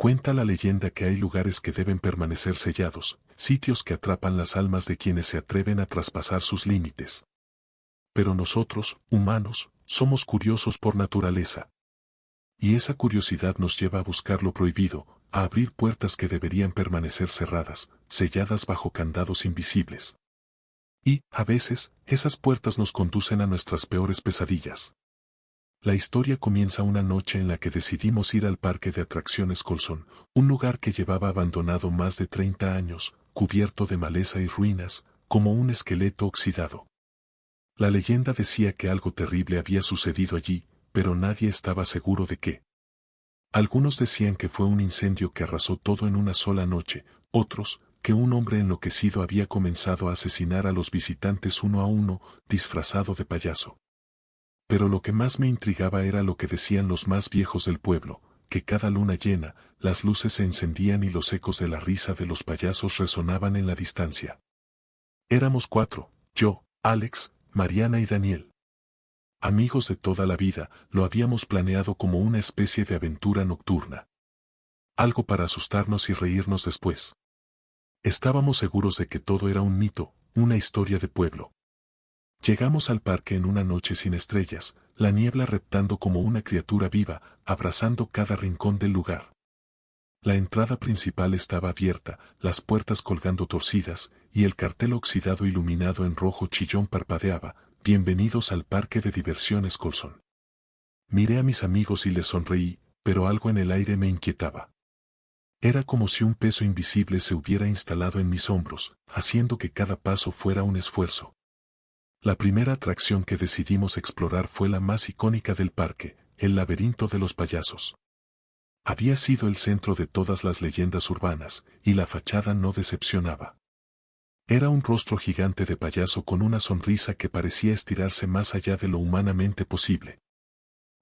Cuenta la leyenda que hay lugares que deben permanecer sellados, sitios que atrapan las almas de quienes se atreven a traspasar sus límites. Pero nosotros, humanos, somos curiosos por naturaleza. Y esa curiosidad nos lleva a buscar lo prohibido, a abrir puertas que deberían permanecer cerradas, selladas bajo candados invisibles. Y, a veces, esas puertas nos conducen a nuestras peores pesadillas. La historia comienza una noche en la que decidimos ir al parque de atracciones Colson, un lugar que llevaba abandonado más de 30 años, cubierto de maleza y ruinas, como un esqueleto oxidado. La leyenda decía que algo terrible había sucedido allí, pero nadie estaba seguro de qué. Algunos decían que fue un incendio que arrasó todo en una sola noche, otros, que un hombre enloquecido había comenzado a asesinar a los visitantes uno a uno, disfrazado de payaso. Pero lo que más me intrigaba era lo que decían los más viejos del pueblo, que cada luna llena, las luces se encendían y los ecos de la risa de los payasos resonaban en la distancia. Éramos 4, yo, Alex, Mariana y Daniel. Amigos de toda la vida, lo habíamos planeado como una especie de aventura nocturna. Algo para asustarnos y reírnos después. Estábamos seguros de que todo era un mito, una historia de pueblo. Llegamos al parque en una noche sin estrellas, la niebla reptando como una criatura viva, abrazando cada rincón del lugar. La entrada principal estaba abierta, las puertas colgando torcidas, y el cartel oxidado iluminado en rojo chillón parpadeaba: «Bienvenidos al parque de diversiones Colson». Miré a mis amigos y les sonreí, pero algo en el aire me inquietaba. Era como si un peso invisible se hubiera instalado en mis hombros, haciendo que cada paso fuera un esfuerzo. La primera atracción que decidimos explorar fue la más icónica del parque, el laberinto de los payasos. Había sido el centro de todas las leyendas urbanas, y la fachada no decepcionaba. Era un rostro gigante de payaso con una sonrisa que parecía estirarse más allá de lo humanamente posible.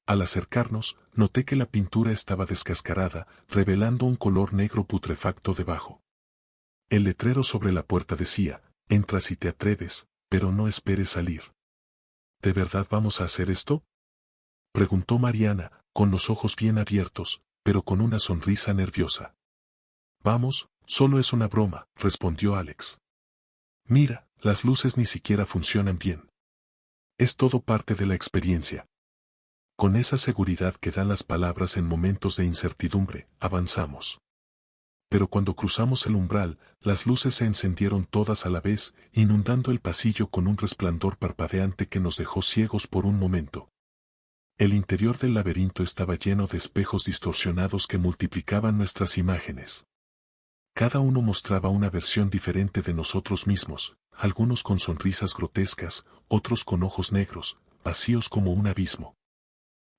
Al acercarnos, noté que la pintura estaba descascarada, revelando un color negro putrefacto debajo. El letrero sobre la puerta decía: «Entra si te atreves, pero no esperes salir». ¿De verdad vamos a hacer esto?, preguntó Mariana, con los ojos bien abiertos, pero con una sonrisa nerviosa. «Vamos, solo es una broma», respondió Alex. «Mira, las luces ni siquiera funcionan bien. Es todo parte de la experiencia». Con esa seguridad que dan las palabras en momentos de incertidumbre, avanzamos. Pero cuando cruzamos el umbral, las luces se encendieron todas a la vez, inundando el pasillo con un resplandor parpadeante que nos dejó ciegos por un momento. El interior del laberinto estaba lleno de espejos distorsionados que multiplicaban nuestras imágenes. Cada uno mostraba una versión diferente de nosotros mismos, algunos con sonrisas grotescas, otros con ojos negros, vacíos como un abismo.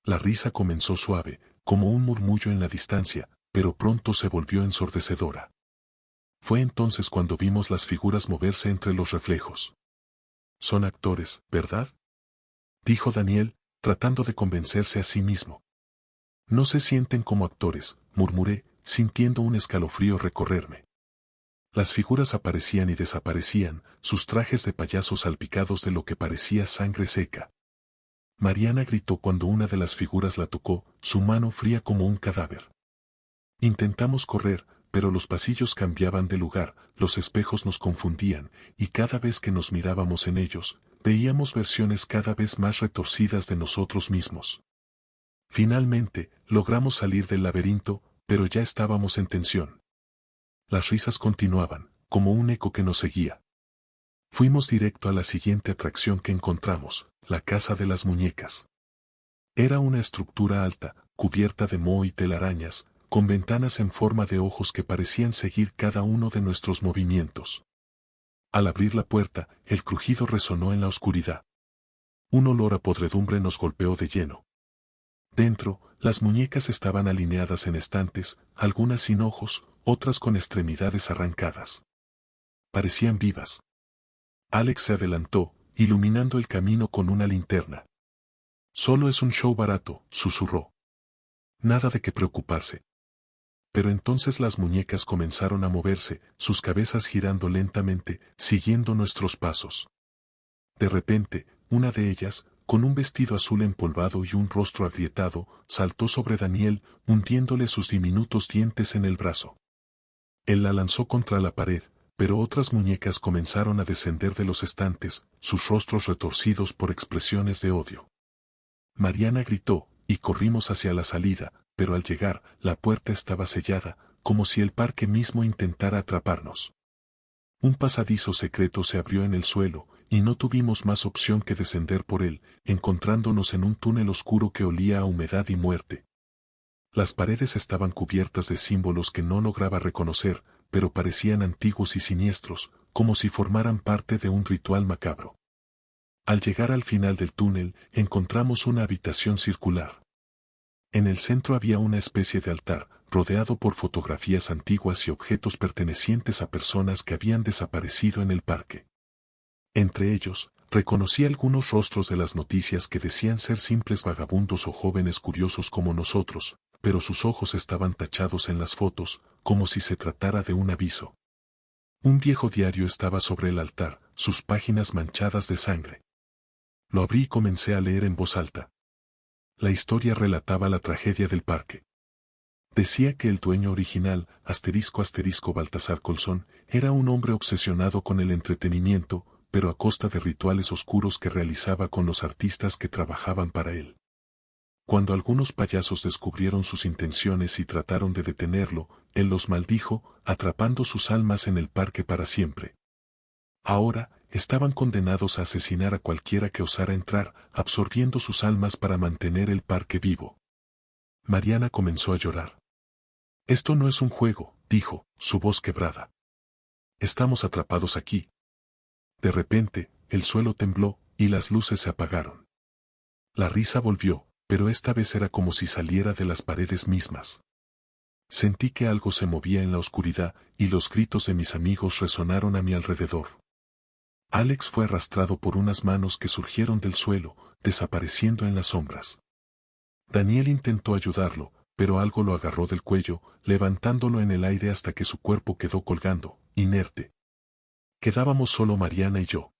La risa comenzó suave, como un murmullo en la distancia, pero pronto se volvió ensordecedora. Fue entonces cuando vimos las figuras moverse entre los reflejos. «Son actores, ¿verdad?», dijo Daniel, tratando de convencerse a sí mismo. «No se sienten como actores», murmuré, sintiendo un escalofrío recorrerme. Las figuras aparecían y desaparecían, sus trajes de payasos salpicados de lo que parecía sangre seca. Mariana gritó cuando una de las figuras la tocó, su mano fría como un cadáver. Intentamos correr, pero los pasillos cambiaban de lugar, los espejos nos confundían, y cada vez que nos mirábamos en ellos, veíamos versiones cada vez más retorcidas de nosotros mismos. Finalmente, logramos salir del laberinto, pero ya estábamos en tensión. Las risas continuaban, como un eco que nos seguía. Fuimos directo a la siguiente atracción que encontramos, la Casa de las Muñecas. Era una estructura alta, cubierta de moho y telarañas, con ventanas en forma de ojos que parecían seguir cada uno de nuestros movimientos. Al abrir la puerta, el crujido resonó en la oscuridad. Un olor a podredumbre nos golpeó de lleno. Dentro, las muñecas estaban alineadas en estantes, algunas sin ojos, otras con extremidades arrancadas. Parecían vivas. Alex se adelantó, iluminando el camino con una linterna. «Solo es un show barato», susurró. «Nada de qué preocuparse». Pero entonces las muñecas comenzaron a moverse, sus cabezas girando lentamente, siguiendo nuestros pasos. De repente, una de ellas, con un vestido azul empolvado y un rostro agrietado, saltó sobre Daniel, hundiéndole sus diminutos dientes en el brazo. Él la lanzó contra la pared, pero otras muñecas comenzaron a descender de los estantes, sus rostros retorcidos por expresiones de odio. Mariana gritó, y corrimos hacia la salida, pero al llegar, la puerta estaba sellada, como si el parque mismo intentara atraparnos. Un pasadizo secreto se abrió en el suelo, y no tuvimos más opción que descender por él, encontrándonos en un túnel oscuro que olía a humedad y muerte. Las paredes estaban cubiertas de símbolos que no lograba reconocer, pero parecían antiguos y siniestros, como si formaran parte de un ritual macabro. Al llegar al final del túnel, encontramos una habitación circular. En el centro había una especie de altar, rodeado por fotografías antiguas y objetos pertenecientes a personas que habían desaparecido en el parque. Entre ellos, reconocí algunos rostros de las noticias que decían ser simples vagabundos o jóvenes curiosos como nosotros, pero sus ojos estaban tachados en las fotos, como si se tratara de un aviso. Un viejo diario estaba sobre el altar, sus páginas manchadas de sangre. Lo abrí y comencé a leer en voz alta. La historia relataba la tragedia del parque. Decía que el dueño original, ** Baltasar Colzón, era un hombre obsesionado con el entretenimiento, pero a costa de rituales oscuros que realizaba con los artistas que trabajaban para él. Cuando algunos payasos descubrieron sus intenciones y trataron de detenerlo, él los maldijo, atrapando sus almas en el parque para siempre. Ahora, estaban condenados a asesinar a cualquiera que osara entrar, absorbiendo sus almas para mantener el parque vivo. Mariana comenzó a llorar. «Esto no es un juego», dijo, su voz quebrada. «Estamos atrapados aquí». De repente, el suelo tembló, y las luces se apagaron. La risa volvió, pero esta vez era como si saliera de las paredes mismas. Sentí que algo se movía en la oscuridad, y los gritos de mis amigos resonaron a mi alrededor. Alex fue arrastrado por unas manos que surgieron del suelo, desapareciendo en las sombras. Daniel intentó ayudarlo, pero algo lo agarró del cuello, levantándolo en el aire hasta que su cuerpo quedó colgando, inerte. Quedábamos solo Mariana y yo.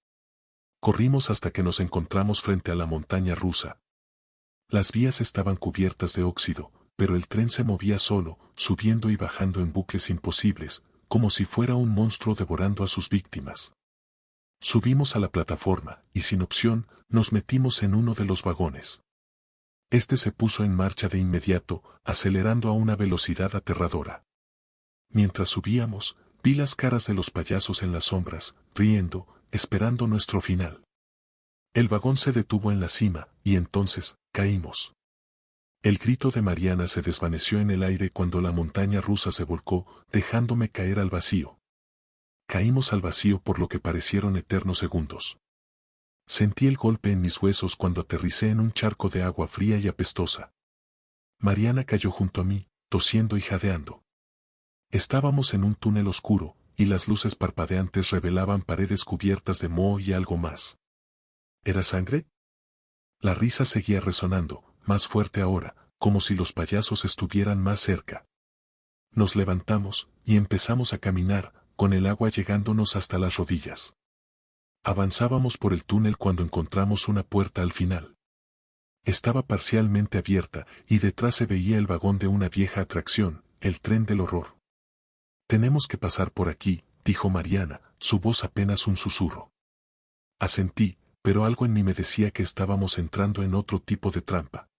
Corrimos hasta que nos encontramos frente a la montaña rusa. Las vías estaban cubiertas de óxido, pero el tren se movía solo, subiendo y bajando en bucles imposibles, como si fuera un monstruo devorando a sus víctimas. Subimos a la plataforma, y sin opción, nos metimos en uno de los vagones. Este se puso en marcha de inmediato, acelerando a una velocidad aterradora. Mientras subíamos, vi las caras de los payasos en las sombras, riendo, esperando nuestro final. El vagón se detuvo en la cima, y entonces, caímos. El grito de Mariana se desvaneció en el aire cuando la montaña rusa se volcó, dejándome caer al vacío. Caímos al vacío por lo que parecieron eternos segundos. Sentí el golpe en mis huesos cuando aterricé en un charco de agua fría y apestosa. Mariana cayó junto a mí, tosiendo y jadeando. Estábamos en un túnel oscuro, y las luces parpadeantes revelaban paredes cubiertas de moho y algo más. ¿Era sangre? La risa seguía resonando, más fuerte ahora, como si los payasos estuvieran más cerca. Nos levantamos, y empezamos a caminar, con el agua llegándonos hasta las rodillas. Avanzábamos por el túnel cuando encontramos una puerta al final. Estaba parcialmente abierta, y detrás se veía el vagón de una vieja atracción, el tren del horror. «Tenemos que pasar por aquí», dijo Mariana, su voz apenas un susurro. Asentí, pero algo en mí me decía que estábamos entrando en otro tipo de trampa.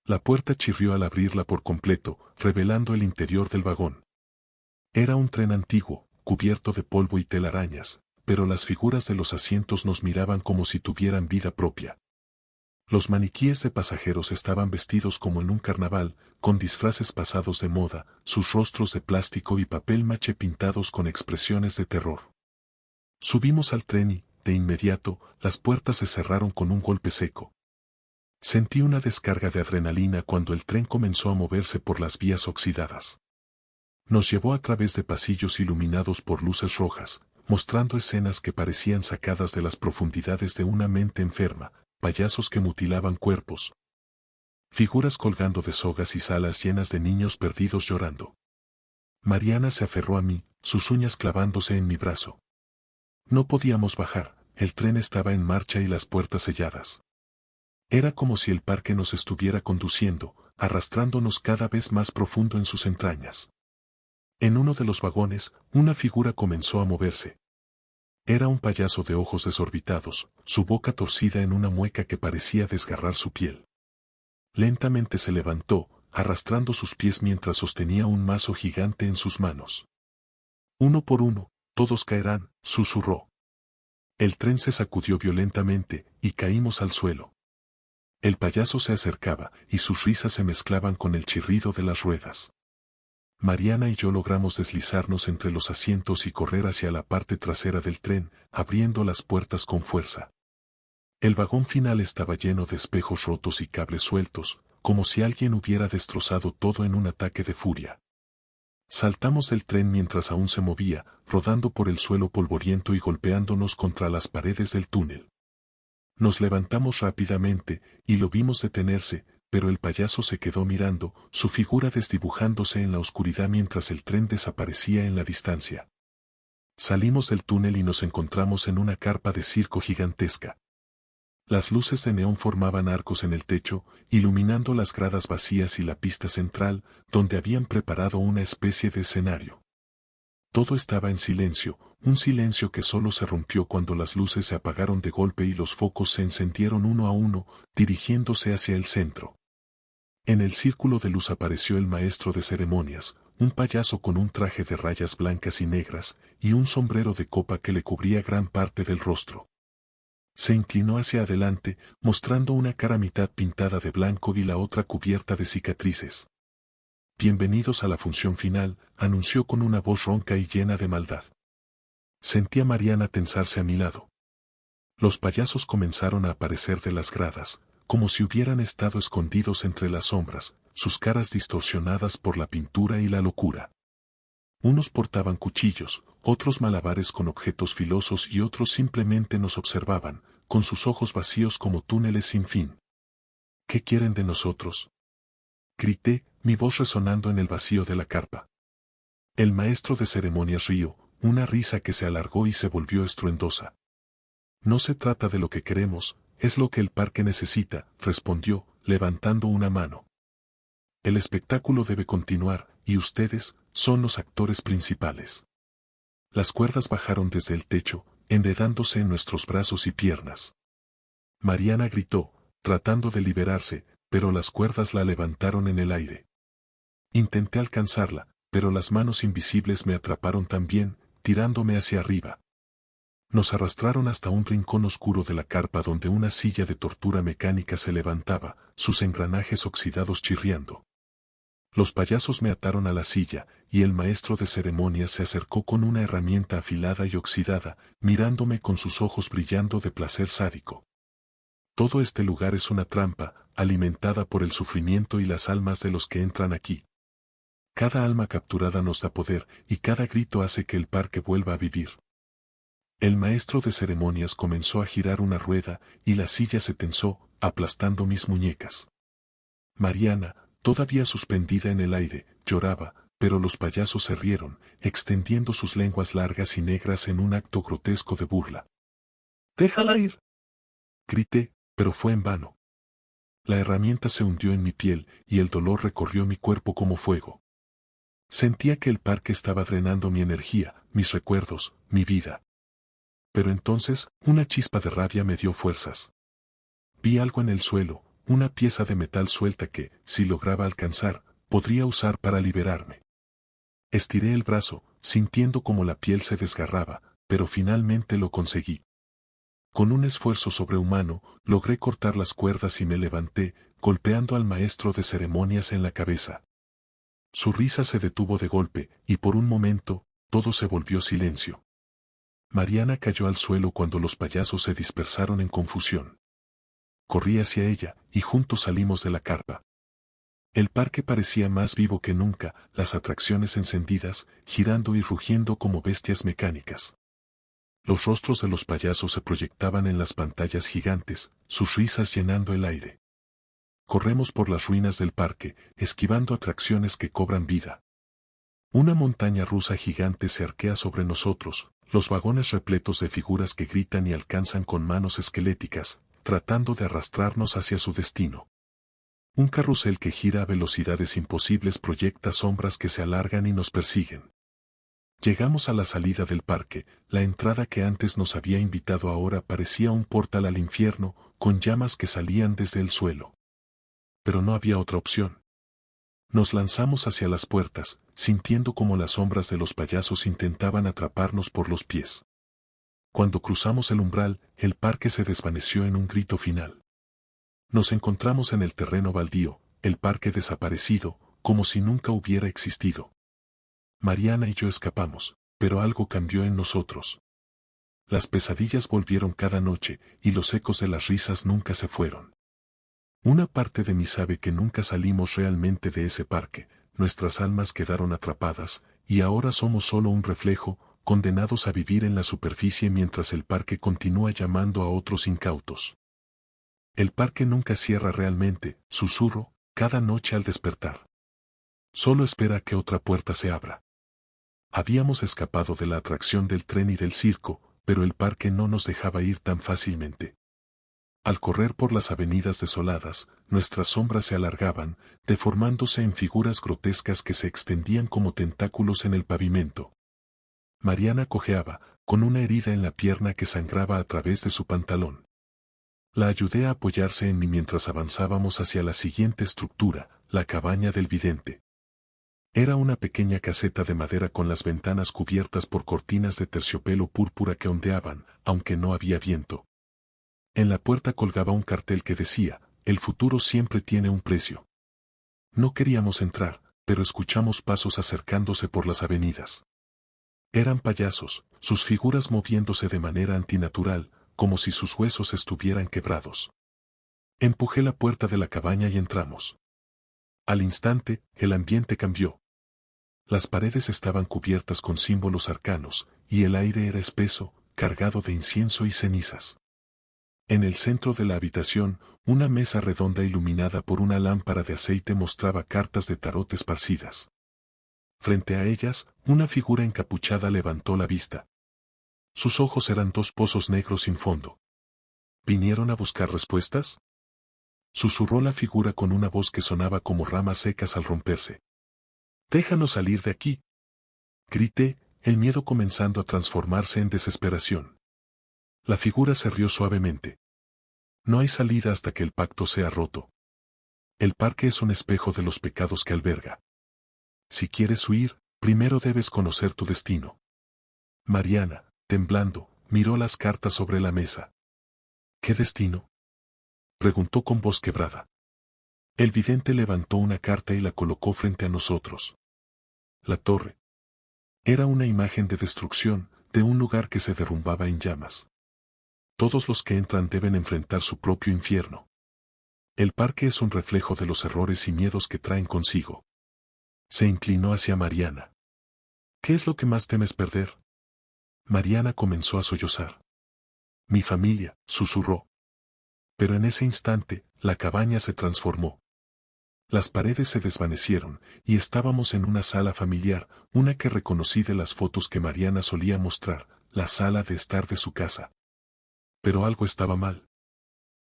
La puerta chirrió al abrirla por completo, revelando el interior del vagón. Era un tren antiguo, cubierto de polvo y telarañas, pero las figuras de los asientos nos miraban como si tuvieran vida propia. Los maniquíes de pasajeros estaban vestidos como en un carnaval, con disfraces pasados de moda, sus rostros de plástico y papel maché pintados con expresiones de terror. Subimos al tren y, de inmediato, las puertas se cerraron con un golpe seco. Sentí una descarga de adrenalina cuando el tren comenzó a moverse por las vías oxidadas. Nos llevó a través de pasillos iluminados por luces rojas, mostrando escenas que parecían sacadas de las profundidades de una mente enferma, payasos que mutilaban cuerpos, figuras colgando de sogas y salas llenas de niños perdidos llorando. Mariana se aferró a mí, sus uñas clavándose en mi brazo. No podíamos bajar, el tren estaba en marcha y las puertas selladas. Era como si el parque nos estuviera conduciendo, arrastrándonos cada vez más profundo en sus entrañas. En uno de los vagones, una figura comenzó a moverse. Era un payaso de ojos desorbitados, su boca torcida en una mueca que parecía desgarrar su piel. Lentamente se levantó, arrastrando sus pies mientras sostenía un mazo gigante en sus manos. Uno por uno, todos caerán, susurró. El tren se sacudió violentamente, y caímos al suelo. El payaso se acercaba, y sus risas se mezclaban con el chirrido de las ruedas. Mariana y yo logramos deslizarnos entre los asientos y correr hacia la parte trasera del tren, abriendo las puertas con fuerza. El vagón final estaba lleno de espejos rotos y cables sueltos, como si alguien hubiera destrozado todo en un ataque de furia. Saltamos del tren mientras aún se movía, rodando por el suelo polvoriento y golpeándonos contra las paredes del túnel. Nos levantamos rápidamente, y lo vimos detenerse, pero el payaso se quedó mirando, su figura desdibujándose en la oscuridad mientras el tren desaparecía en la distancia. Salimos del túnel y nos encontramos en una carpa de circo gigantesca. Las luces de neón formaban arcos en el techo, iluminando las gradas vacías y la pista central, donde habían preparado una especie de escenario. Todo estaba en silencio, un silencio que solo se rompió cuando las luces se apagaron de golpe y los focos se encendieron uno a uno, dirigiéndose hacia el centro. En el círculo de luz apareció el maestro de ceremonias, un payaso con un traje de rayas blancas y negras, y un sombrero de copa que le cubría gran parte del rostro. Se inclinó hacia adelante, mostrando una cara mitad pintada de blanco y la otra cubierta de cicatrices. Bienvenidos a la función final, anunció con una voz ronca y llena de maldad. Sentí a Mariana tensarse a mi lado. Los payasos comenzaron a aparecer de las gradas, como si hubieran estado escondidos entre las sombras, sus caras distorsionadas por la pintura y la locura. Unos portaban cuchillos, otros malabares con objetos filosos y otros simplemente nos observaban, con sus ojos vacíos como túneles sin fin. ¿Qué quieren de nosotros?, grité, mi voz resonando en el vacío de la carpa. El maestro de ceremonias rió, una risa que se alargó y se volvió estruendosa. No se trata de lo que queremos, es lo que el parque necesita, respondió, levantando una mano. El espectáculo debe continuar, y ustedes son los actores principales. Las cuerdas bajaron desde el techo, enredándose en nuestros brazos y piernas. Mariana gritó, tratando de liberarse, pero las cuerdas la levantaron en el aire. Intenté alcanzarla, pero las manos invisibles me atraparon también, tirándome hacia arriba. Nos arrastraron hasta un rincón oscuro de la carpa donde una silla de tortura mecánica se levantaba, sus engranajes oxidados chirriando. Los payasos me ataron a la silla, y el maestro de ceremonias se acercó con una herramienta afilada y oxidada, mirándome con sus ojos brillando de placer sádico. Todo este lugar es una trampa, alimentada por el sufrimiento y las almas de los que entran aquí. Cada alma capturada nos da poder, y cada grito hace que el parque vuelva a vivir. El maestro de ceremonias comenzó a girar una rueda, y la silla se tensó, aplastando mis muñecas. Mariana, todavía suspendida en el aire, lloraba, pero los payasos se rieron, extendiendo sus lenguas largas y negras en un acto grotesco de burla. «¡Déjala ir!», grité, pero fue en vano. La herramienta se hundió en mi piel, y el dolor recorrió mi cuerpo como fuego. Sentía que el parque estaba drenando mi energía, mis recuerdos, mi vida. Pero entonces, una chispa de rabia me dio fuerzas. Vi algo en el suelo, una pieza de metal suelta que, si lograba alcanzar, podría usar para liberarme. Estiré el brazo, sintiendo como la piel se desgarraba, pero finalmente lo conseguí. Con un esfuerzo sobrehumano, logré cortar las cuerdas y me levanté, golpeando al maestro de ceremonias en la cabeza. Su risa se detuvo de golpe, y por un momento, todo se volvió silencio. Mariana cayó al suelo cuando los payasos se dispersaron en confusión. Corrí hacia ella, y juntos salimos de la carpa. El parque parecía más vivo que nunca, las atracciones encendidas, girando y rugiendo como bestias mecánicas. Los rostros de los payasos se proyectaban en las pantallas gigantes, sus risas llenando el aire. Corremos por las ruinas del parque, esquivando atracciones que cobran vida. Una montaña rusa gigante se arquea sobre nosotros, los vagones repletos de figuras que gritan y alcanzan con manos esqueléticas, tratando de arrastrarnos hacia su destino. Un carrusel que gira a velocidades imposibles proyecta sombras que se alargan y nos persiguen. Llegamos a la salida del parque, la entrada que antes nos había invitado ahora parecía un portal al infierno, con llamas que salían desde el suelo. Pero no había otra opción. Nos lanzamos hacia las puertas, sintiendo como las sombras de los payasos intentaban atraparnos por los pies. Cuando cruzamos el umbral, el parque se desvaneció en un grito final. Nos encontramos en el terreno baldío, el parque desaparecido, como si nunca hubiera existido. Mariana y yo escapamos, pero algo cambió en nosotros. Las pesadillas volvieron cada noche, y los ecos de las risas nunca se fueron. Una parte de mí sabe que nunca salimos realmente de ese parque, nuestras almas quedaron atrapadas, y ahora somos solo un reflejo, condenados a vivir en la superficie mientras el parque continúa llamando a otros incautos. El parque nunca cierra realmente, susurro, cada noche al despertar. Solo espera que otra puerta se abra. Habíamos escapado de la atracción del tren y del circo, pero el parque no nos dejaba ir tan fácilmente. Al correr por las avenidas desoladas, nuestras sombras se alargaban, deformándose en figuras grotescas que se extendían como tentáculos en el pavimento. Mariana cojeaba, con una herida en la pierna que sangraba a través de su pantalón. La ayudé a apoyarse en mí mientras avanzábamos hacia la siguiente estructura, la cabaña del vidente. Era una pequeña caseta de madera con las ventanas cubiertas por cortinas de terciopelo púrpura que ondeaban, aunque no había viento. En la puerta colgaba un cartel que decía, "El futuro siempre tiene un precio". No queríamos entrar, pero escuchamos pasos acercándose por las avenidas. Eran payasos, sus figuras moviéndose de manera antinatural, como si sus huesos estuvieran quebrados. Empujé la puerta de la cabaña y entramos. Al instante, el ambiente cambió. Las paredes estaban cubiertas con símbolos arcanos, y el aire era espeso, cargado de incienso y cenizas. En el centro de la habitación, una mesa redonda iluminada por una lámpara de aceite mostraba cartas de tarot esparcidas. Frente a ellas, una figura encapuchada levantó la vista. Sus ojos eran dos pozos negros sin fondo. ¿Vinieron a buscar respuestas? Susurró la figura con una voz que sonaba como ramas secas al romperse. «Déjanos salir de aquí», grité, el miedo comenzando a transformarse en desesperación. La figura se rió suavemente. «No hay salida hasta que el pacto sea roto. El parque es un espejo de los pecados que alberga. Si quieres huir, primero debes conocer tu destino». Mariana, temblando, miró las cartas sobre la mesa. «¿Qué destino?», preguntó con voz quebrada. El vidente levantó una carta y la colocó frente a nosotros. La torre. Era una imagen de destrucción, de un lugar que se derrumbaba en llamas. Todos los que entran deben enfrentar su propio infierno. El parque es un reflejo de los errores y miedos que traen consigo. Se inclinó hacia Mariana. «¿Qué es lo que más temes perder?». Mariana comenzó a sollozar. «Mi familia», susurró. Pero en ese instante, la cabaña se transformó. Las paredes se desvanecieron, y estábamos en una sala familiar, una que reconocí de las fotos que Mariana solía mostrar, la sala de estar de su casa. Pero algo estaba mal.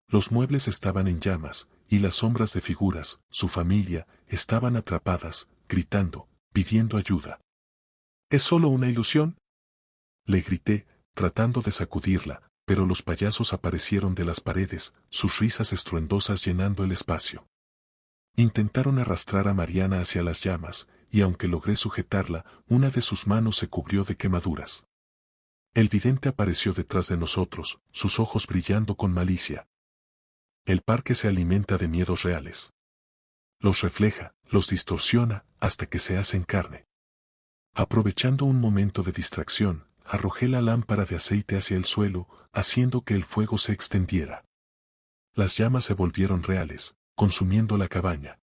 Los muebles estaban en llamas, y las sombras de figuras, su familia, estaban atrapadas, gritando, pidiendo ayuda. «¿Es solo una ilusión?», le grité, tratando de sacudirla, pero los payasos aparecieron de las paredes, sus risas estruendosas llenando el espacio. Intentaron arrastrar a Mariana hacia las llamas, y aunque logré sujetarla, una de sus manos se cubrió de quemaduras. El vidente apareció detrás de nosotros, sus ojos brillando con malicia. El parque se alimenta de miedos reales. Los refleja, los distorsiona, hasta que se hacen carne. Aprovechando un momento de distracción, arrojé la lámpara de aceite hacia el suelo, haciendo que el fuego se extendiera. Las llamas se volvieron reales, consumiendo la cabaña.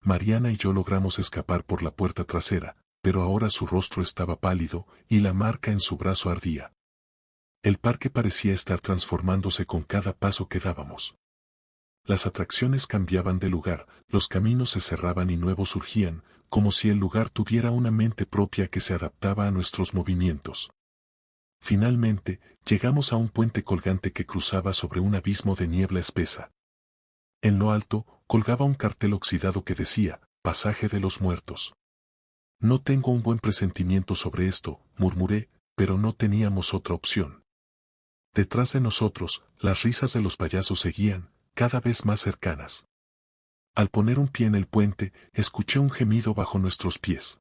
Mariana y yo logramos escapar por la puerta trasera, pero ahora su rostro estaba pálido, y la marca en su brazo ardía. El parque parecía estar transformándose con cada paso que dábamos. Las atracciones cambiaban de lugar, los caminos se cerraban y nuevos surgían, como si el lugar tuviera una mente propia que se adaptaba a nuestros movimientos. Finalmente, llegamos a un puente colgante que cruzaba sobre un abismo de niebla espesa. En lo alto, colgaba un cartel oxidado que decía, Pasaje de los Muertos. No tengo un buen presentimiento sobre esto, murmuré, pero no teníamos otra opción. Detrás de nosotros, las risas de los payasos seguían, cada vez más cercanas. Al poner un pie en el puente, escuché un gemido bajo nuestros pies.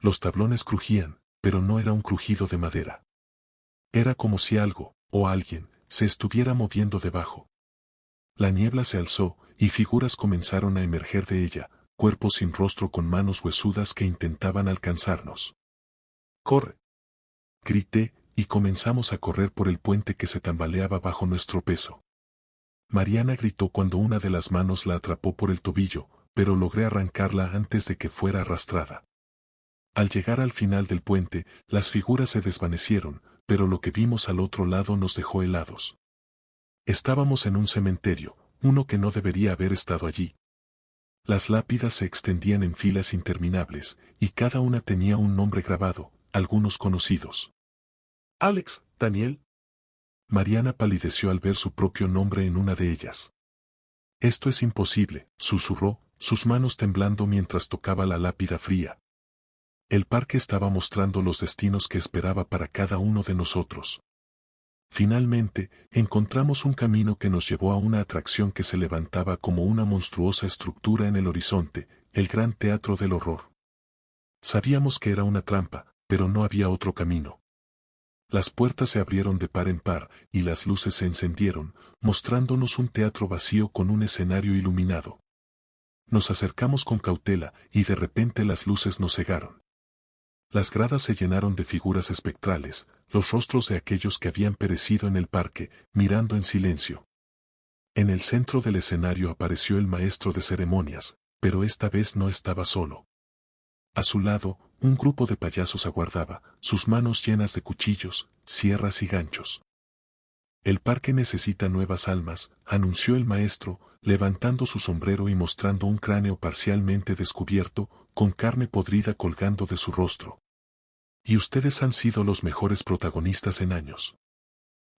Los tablones crujían, pero no era un crujido de madera. Era como si algo, o alguien, se estuviera moviendo debajo. La niebla se alzó, y figuras comenzaron a emerger de ella, cuerpos sin rostro con manos huesudas que intentaban alcanzarnos. ¡Corre! Grité, y comenzamos a correr por el puente que se tambaleaba bajo nuestro peso. Mariana gritó cuando una de las manos la atrapó por el tobillo, pero logré arrancarla antes de que fuera arrastrada. Al llegar al final del puente, las figuras se desvanecieron, pero lo que vimos al otro lado nos dejó helados. Estábamos en un cementerio, uno que no debería haber estado allí. Las lápidas se extendían en filas interminables, y cada una tenía un nombre grabado, algunos conocidos. Alex, Daniel. Mariana palideció al ver su propio nombre en una de ellas. Esto es imposible, susurró, sus manos temblando mientras tocaba la lápida fría. El parque estaba mostrando los destinos que esperaba para cada uno de nosotros. Finalmente, encontramos un camino que nos llevó a una atracción que se levantaba como una monstruosa estructura en el horizonte, el Gran Teatro del Horror. Sabíamos que era una trampa, pero no había otro camino. Las puertas se abrieron de par en par, y las luces se encendieron, mostrándonos un teatro vacío con un escenario iluminado. Nos acercamos con cautela, y de repente las luces nos cegaron. Las gradas se llenaron de figuras espectrales, los rostros de aquellos que habían perecido en el parque, mirando en silencio. En el centro del escenario apareció el maestro de ceremonias, pero esta vez no estaba solo. A su lado, un grupo de payasos aguardaba, sus manos llenas de cuchillos, sierras y ganchos. El parque necesita nuevas almas, anunció el maestro, levantando su sombrero y mostrando un cráneo parcialmente descubierto, con carne podrida colgando de su rostro. Y ustedes han sido los mejores protagonistas en años.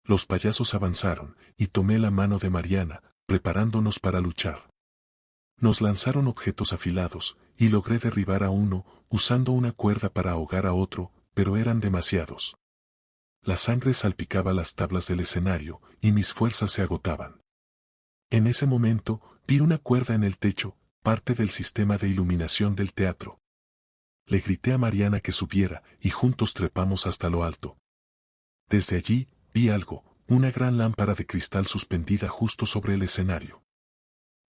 Los payasos avanzaron, y tomé la mano de Mariana, preparándonos para luchar. Nos lanzaron objetos afilados, y logré derribar a uno, usando una cuerda para ahogar a otro, pero eran demasiados. La sangre salpicaba las tablas del escenario, y mis fuerzas se agotaban. En ese momento, vi una cuerda en el techo, parte del sistema de iluminación del teatro. Le grité a Mariana que subiera, y juntos trepamos hasta lo alto. Desde allí, vi algo, una gran lámpara de cristal suspendida justo sobre el escenario.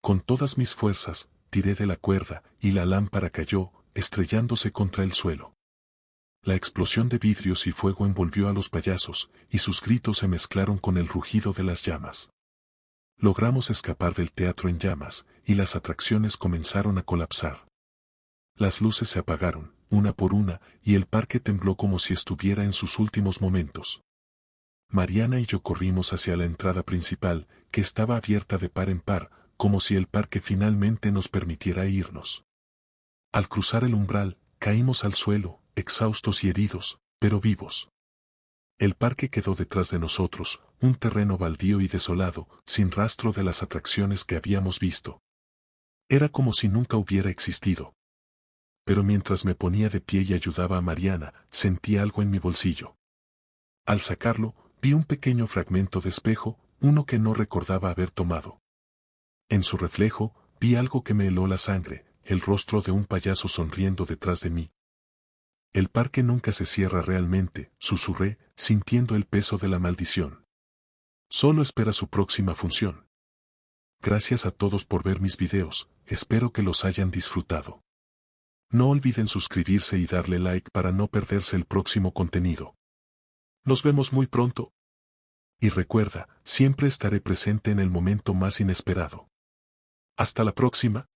Con todas mis fuerzas, tiré de la cuerda, y la lámpara cayó, estrellándose contra el suelo. La explosión de vidrios y fuego envolvió a los payasos, y sus gritos se mezclaron con el rugido de las llamas. Logramos escapar del teatro en llamas, y las atracciones comenzaron a colapsar. Las luces se apagaron, una por una, y el parque tembló como si estuviera en sus últimos momentos. Mariana y yo corrimos hacia la entrada principal, que estaba abierta de par en par, como si el parque finalmente nos permitiera irnos. Al cruzar el umbral, caímos al suelo, exhaustos y heridos, pero vivos. El parque quedó detrás de nosotros, un terreno baldío y desolado, sin rastro de las atracciones que habíamos visto. Era como si nunca hubiera existido. Pero mientras me ponía de pie y ayudaba a Mariana, sentí algo en mi bolsillo. Al sacarlo, vi un pequeño fragmento de espejo, uno que no recordaba haber tomado. En su reflejo, vi algo que me heló la sangre, el rostro de un payaso sonriendo detrás de mí. El parque nunca se cierra realmente, susurré, sintiendo el peso de la maldición. Solo espera su próxima función. Gracias a todos por ver mis videos, espero que los hayan disfrutado. No olviden suscribirse y darle like para no perderse el próximo contenido. Nos vemos muy pronto. Y recuerda, siempre estaré presente en el momento más inesperado. Hasta la próxima.